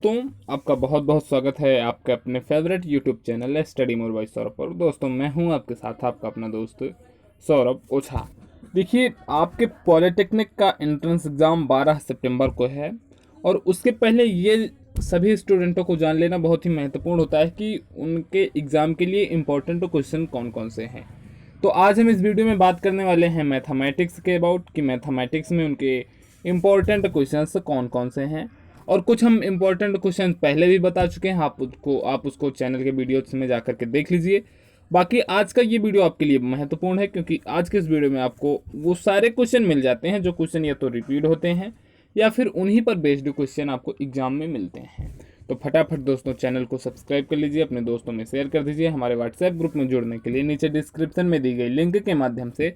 दोस्तों, आपका बहुत बहुत स्वागत है आपके अपने favourite YouTube channel study more by Saurabh पर। दोस्तों, मैं हूं आपके साथ आपका अपना दोस्त सौरभ ओझा। देखिए, आपके पॉलिटेक्निक का एंट्रेंस एग्ज़ाम 12 सितंबर को है और उसके पहले ये सभी स्टूडेंटों को जान लेना बहुत ही महत्वपूर्ण होता है कि उनके एग्ज़ाम के लिए इम्पोर्टेंट क्वेश्चन कौन कौन से हैं। तो आज हम इस वीडियो में बात करने वाले हैं मैथमेटिक्स के अबाउट कि मैथमेटिक्स में उनके इम्पोर्टेंट क्वेश्चंस कौन कौन से हैं। और कुछ हम इम्पोर्टेंट क्वेश्चन पहले भी बता चुके हैं, आप उसको चैनल के वीडियोस में जा करके देख लीजिए। बाकी आज का ये वीडियो आपके लिए महत्वपूर्ण है क्योंकि आज के इस वीडियो में आपको वो सारे क्वेश्चन मिल जाते हैं जो क्वेश्चन या तो रिपीट होते हैं या फिर उन्हीं पर बेस्ड क्वेश्चन आपको एग्जाम में मिलते हैं। तो फटाफट दोस्तों चैनल को सब्सक्राइब कर लीजिए, अपने दोस्तों में शेयर कर दीजिए। हमारे व्हाट्सएप ग्रुप में जुड़ने के लिए नीचे डिस्क्रिप्शन में दी गई लिंक के माध्यम से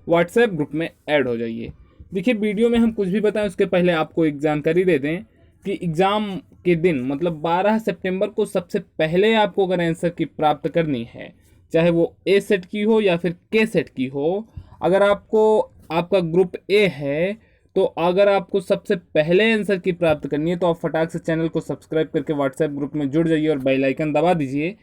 व्हाट्सएप ग्रुप में ऐड हो जाइए। देखिए, वीडियो में हम कुछ भी बताएं उसके पहले आपको एक जानकारी दे दें कि एग्ज़ाम के दिन मतलब 12 सितंबर को सबसे पहले आपको अगर आंसर की प्राप्त करनी है, चाहे वो ए सेट की हो या फिर के सेट की हो, अगर आपका ग्रुप ए है तो अगर आपको सबसे पहले आंसर की प्राप्त करनी है तो आप फटाक से चैनल को सब्सक्राइब करके व्हाट्सएप ग्रुप में जुड़ जाइए और बेल आइकन दबा दीजिए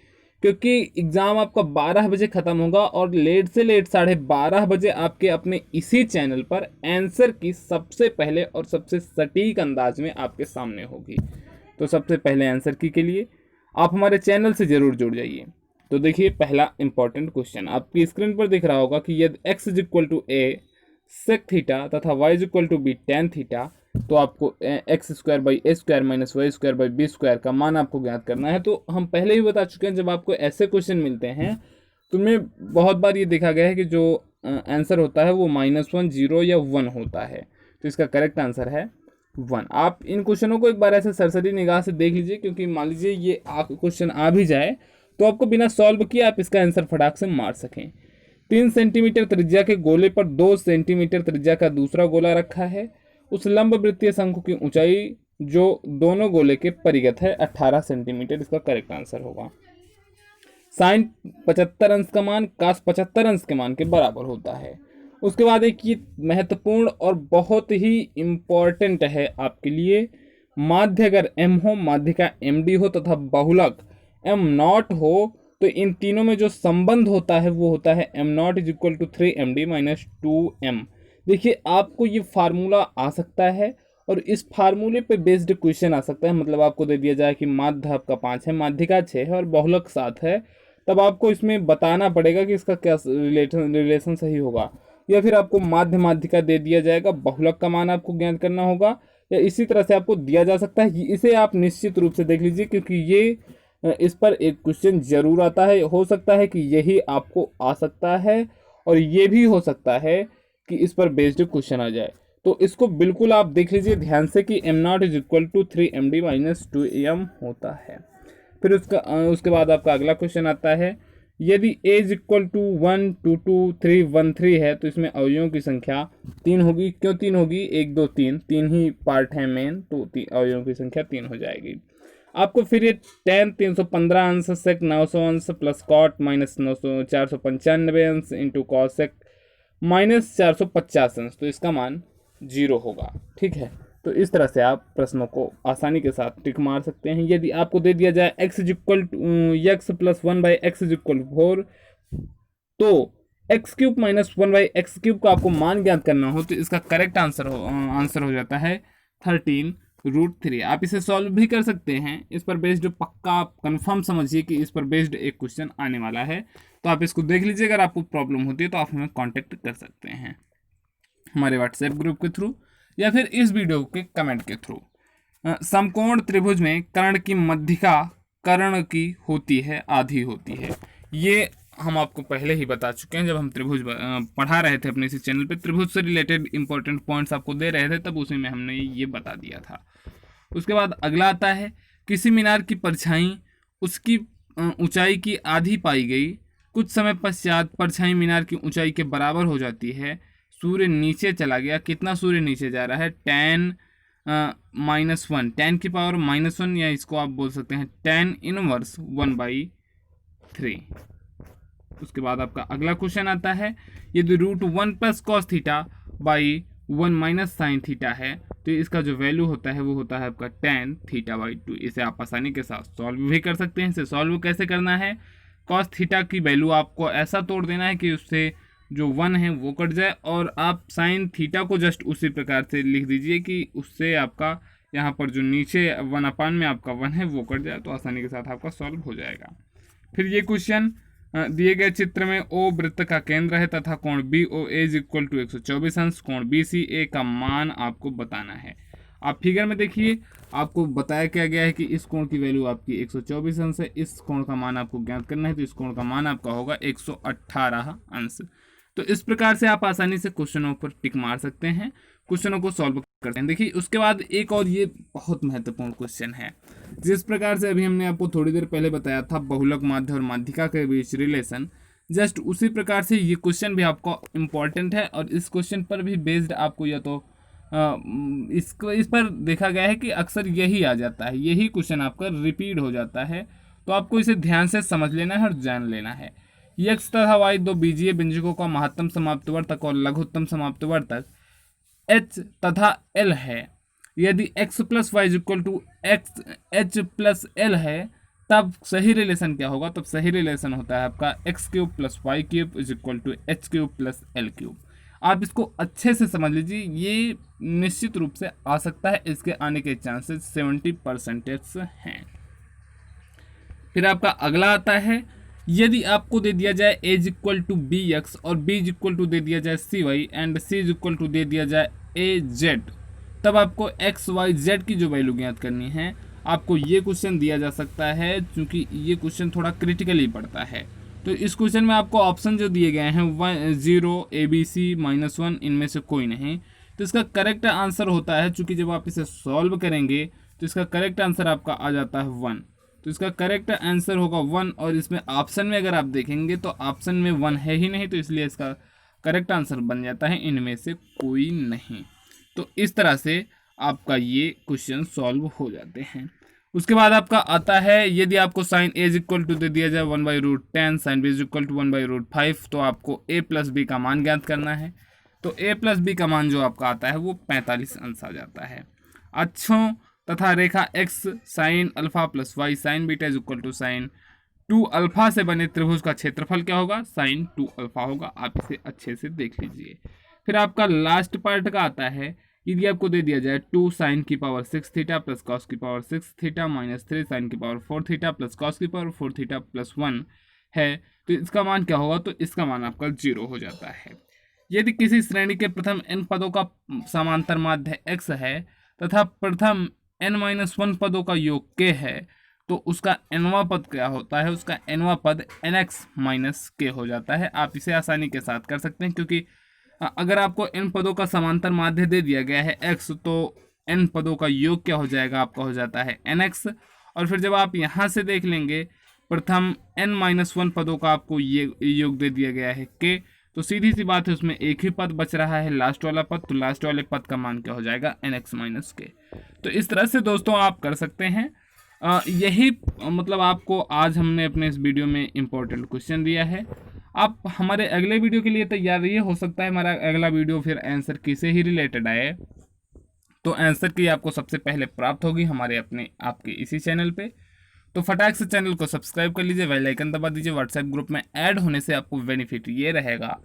क्योंकि एग्ज़ाम आपका 12 बजे ख़त्म होगा और लेट से लेट 12:30 बजे आपके अपने इसी चैनल पर आंसर की सबसे पहले और सबसे सटीक अंदाज में आपके सामने होगी। तो सबसे पहले आंसर की के लिए आप हमारे चैनल से ज़रूर जुड़ जाइए। तो देखिए, पहला इंपॉर्टेंट क्वेश्चन आपकी स्क्रीन पर दिख रहा होगा कि यदि x = a sec थीटा तथा y = b tan थीटा तो आपको x² - y² का मान आपको ज्ञात करना है। तो हम पहले ही बता चुके हैं, जब आपको ऐसे क्वेश्चन मिलते हैं तो उनमें बहुत बार ये देखा गया है कि जो आंसर होता है वो -1, 0 या 1 होता है। तो इसका करेक्ट आंसर है 1। आप इन क्वेश्चनों को एक बार ऐसे सरसरी निगाह से देख लीजिए क्योंकि मान लीजिए ये क्वेश्चन आ भी जाए तो आपको बिना सॉल्व किए आप इसका आंसर फटाक से मार सकें। 3 सेंटीमीटर त्रिज्या के गोले पर 2 सेंटीमीटर त्रिज्या का दूसरा गोला रखा है। उस लंब वृत्तीय शंकु की ऊंचाई जो दोनों गोले के परिगत है 18 सेंटीमीटर। इसका करेक्ट आंसर होगा। साइन 75 अंश का मान कास 75 अंश के मान के बराबर होता है। उसके बाद एक ये महत्वपूर्ण और बहुत ही इम्पोर्टेंट है आपके लिए, माध्य अगर m हो, माध्य का md हो तथा बहुलक m0 हो तो इन तीनों में जो संबंध होता है वो होता है m0 = 3md - 2m। देखिए, आपको ये फार्मूला आ सकता है और इस फार्मूले पे बेस्ड क्वेश्चन आ सकता है। मतलब आपको दे दिया जाए कि माध्य आपका 5 है, माध्यिका 6 है और बहुलक 7 है, तब आपको इसमें बताना पड़ेगा कि इसका क्या रिलेशन सही होगा। या फिर आपको माध्यिका दे दिया जाएगा, बहुलक का मान आपको ज्ञात करना होगा, या इसी तरह से आपको दिया जा सकता है। इसे आप निश्चित रूप से देख लीजिए क्योंकि ये इस पर एक क्वेश्चन जरूर आता है। हो सकता है कि यही आपको आ सकता है और ये भी हो सकता है कि इस पर बेस्ड क्वेश्चन आ जाए। तो इसको बिल्कुल आप देख लीजिए ध्यान से कि m0 = 3md - 2m होता है। फिर उसके बाद आपका अगला क्वेश्चन आता है, यदि a = 1 2 2 3 1 3 है तो इसमें अवयवों की संख्या 3 होगी। क्यों 3 होगी? 1 2 3 ही पार्ट है मेन, तो अवयवों की संख्या 3 हो जाएगी। आपको फिर ये tan 315 अंश sec 900 अंश प्लस cot - 495 अंश इंटू cos sec -450 अंश, तो इसका मान 0 होगा। ठीक है, तो इस तरह से आप प्रश्नों को आसानी के साथ टिक मार सकते हैं। यदि आपको दे दिया जाए x + 1/x = 4 तो x³ - 1/x³ का आपको मान ज्ञात करना हो तो इसका करेक्ट आंसर हो जाता है 13√3। आप इसे सॉल्व भी कर सकते हैं। इस पर बेस्ड पक्का आप कंफर्म समझिए कि इस पर बेस्ड एक क्वेश्चन आने वाला है, तो आप इसको देख लीजिए। अगर आपको प्रॉब्लम होती है तो आप हमें कांटेक्ट कर सकते हैं हमारे व्हाट्सएप ग्रुप के थ्रू या फिर इस वीडियो के कमेंट के थ्रू। समकोण त्रिभुज में कर्ण की मध्यिका कर्ण की होती है आधी होती है। ये हम आपको पहले ही बता चुके हैं, जब हम त्रिभुज पढ़ा रहे थे अपने इसी चैनल पे, त्रिभुज से रिलेटेड इंपॉर्टेंट पॉइंट्स आपको दे रहे थे, तब उसी में हमने ये बता दिया था। उसके बाद अगला आता है, किसी मीनार की परछाई उसकी ऊंचाई की आधी पाई गई। कुछ समय पश्चात परछाई मीनार की ऊंचाई के बराबर हो जाती है। सूर्य नीचे चला गया। कितना सूर्य नीचे जा रहा है? tan -1, tan की पावर -1, या इसको आप बोल सकते हैं tan इनवर्स 1/3। उसके बाद आपका अगला क्वेश्चन आता है, यदि √1 + cos θ 1 माइनस साइन थीटा है, तो इसका जो वैल्यू होता है वो होता है आपका tan θ/2। इसे आप आसानी के साथ सॉल्व भी कर सकते हैं। इसे सॉल्व कैसे करना है, cos थीटा की वैल्यू आपको ऐसा तोड़ देना है कि उससे जो 1 है वो कट जाए, और आप साइन थीटा को जस्ट उसी प्रकार से लिख दीजिए कि उससे आपका यहाँ पर जो नीचे 1/, में आपका 1 है वो कट जाए, तो आसानी के साथ आपका सॉल्व हो जाएगा। फिर ये क्वेश्चन, दिए गए चित्र में ओ वृत्त का केंद्र है तथा कोण B O A is equal to 124 अंश, कोण बी सी ए का मान आपको बताना है। आप फिगर में देखिए, आपको बताया क्या गया है कि इस कोण की वैल्यू आपकी 124 अंश है, इस कोण का मान आपको ज्ञात करना है, तो इस कोण का मान आपका होगा 118 अंश। तो इस प्रकार से आप आसानी से क्वेश्चनों पर टिक मार सकते हैं, क्वेश्चनों को सॉल्व करते हैं। देखिए उसके बाद एक और ये बहुत महत्वपूर्ण क्वेश्चन है, जिस प्रकार से अभी हमने आपको थोड़ी देर पहले बताया था बहुलक माध्य और माध्यिका के बीच रिलेशन, जस्ट उसी प्रकार से ये क्वेश्चन भी आपको इम्पॉर्टेंट है। और इस क्वेश्चन पर भी बेस्ड आपको या तो इस पर देखा गया है कि अक्सर यही आ जाता है, यही क्वेश्चन आपका रिपीट हो जाता है, तो आपको इसे ध्यान से समझ लेना है और जान लेना है। x तथा y दो बीजीय व्यंजकों का महत्तम समाप्तवर्तक और लघुत्तम समाप्तवर्तक h तथा l है। यदि x plus Y equal to X H plus L है, तब सही रिलेशन क्या होगा, तब सही रिलेशन होता है आपका X cube plus Y cube is equal to H cube plus L cube. आप इसको अच्छे से समझ लीजिए, ये निश्चित रूप से आ सकता है, इसके आने के चांसेस 70% हैं। फिर आपका अगला आता है, यदि आपको दे दिया जाए a is equal to B X और b इज इक्वल टू दे दिया जाए C Y and c is equal to दे दिया जाए ए जेड, तब आपको एक्स वाई जेड की जो वैल्यू ज्ञात करनी है। आपको ये क्वेश्चन दिया जा सकता है, क्योंकि ये क्वेश्चन थोड़ा क्रिटिकली पड़ता है। तो इस क्वेश्चन में आपको ऑप्शन जो दिए गए हैं 0 ABC -1, इनमें से कोई नहीं। तो इसका करेक्ट आंसर होता है, चूंकि जब आप इसे सॉल्व करेंगे तो इसका करेक्ट आंसर आपका आ जाता है 1। तो इसका करेक्ट आंसर होगा 1, और इसमें ऑप्शन में अगर आप देखेंगे तो ऑप्शन में 1 है ही नहीं, तो इसलिए इसका करेक्ट आंसर बन जाता है इनमें से कोई नहीं। तो इस तरह से आपका ये क्वेश्चन सॉल्व हो जाते हैं। उसके बाद आपका आता है, यदि आपको sine A is equal to दे दिया जाए 1/√10, sine B is equal to 1/√5, तो आपको a प्लस बी का मान ज्ञात करना है। तो a प्लस बी का मान जो आपका आता है वो 45 अंश आ जाता है। अक्षों तथा रेखा x sine alpha plus Y sine beta is equal to sine 2 alpha से बने त्रिभुज का क्षेत्रफल क्या होगा, साइन 2 अल्फा होगा। आप इसे अच्छे से देख लीजिए। फिर आपका लास्ट पार्ट का आता है, यदि आपको दे दिया जाए 2 साइन की पावर 6 थीटा प्लस कॉस की पावर 6 थीटा माइनस 3 साइन की पावर 4 थीटा प्लस कॉस की पावर 4 थीटा प्लस 1 है, तो इसका मान क्या होगा, तो इसका मान आपका 0 हो जाता है। यदि किसी श्रेणी के प्रथम n पदों का समांतर माध्य x है तथा प्रथम n-1 पदों का योग k है, तो उसका nवां पद क्या होता है, उसका nवां पद nx - k हो जाता है। आप इसे आसानी के साथ कर सकते हैं, क्योंकि अगर आपको n पदों का समांतर माध्य दे दिया गया है x, तो n पदों का योग क्या हो जाएगा, आपका हो जाता है nx। और फिर जब आप यहाँ से देख लेंगे, प्रथम n-1 पदों का आपको ये योग दे दिया गया है k, तो सीधी सी बात है उसमें एक ही पद बच रहा है, लास्ट वाला पद, तो लास्ट वाले पद का मान क्या हो जाएगा, nx - k। तो इस तरह से दोस्तों आप कर सकते हैं। यही मतलब आपको आज हमने अपने इस वीडियो में इम्पोर्टेंट क्वेश्चन दिया है। आप हमारे अगले वीडियो के लिए तैयार रहिए, हो सकता है हमारा अगला वीडियो फिर आंसर की से ही रिलेटेड आए, तो आंसर की आपको सबसे पहले प्राप्त होगी हमारे अपने आपके इसी चैनल पे। तो फटाक से चैनल को सब्सक्राइब कर लीजिए, बेल आइकन दबा दीजिए। व्हाट्सएप ग्रुप में ऐड होने से आपको बेनिफिट ये रहेगा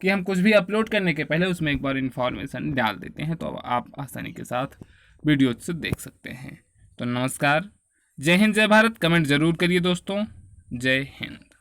कि हम कुछ भी अपलोड करने के पहले उसमें एक बार इन्फॉर्मेशन डाल देते हैं, तो आप आसानी के साथ वीडियो से देख सकते हैं। तो नमस्कार, जय हिंद, जय भारत। कमेंट जरूर करिए दोस्तों। जय हिंद।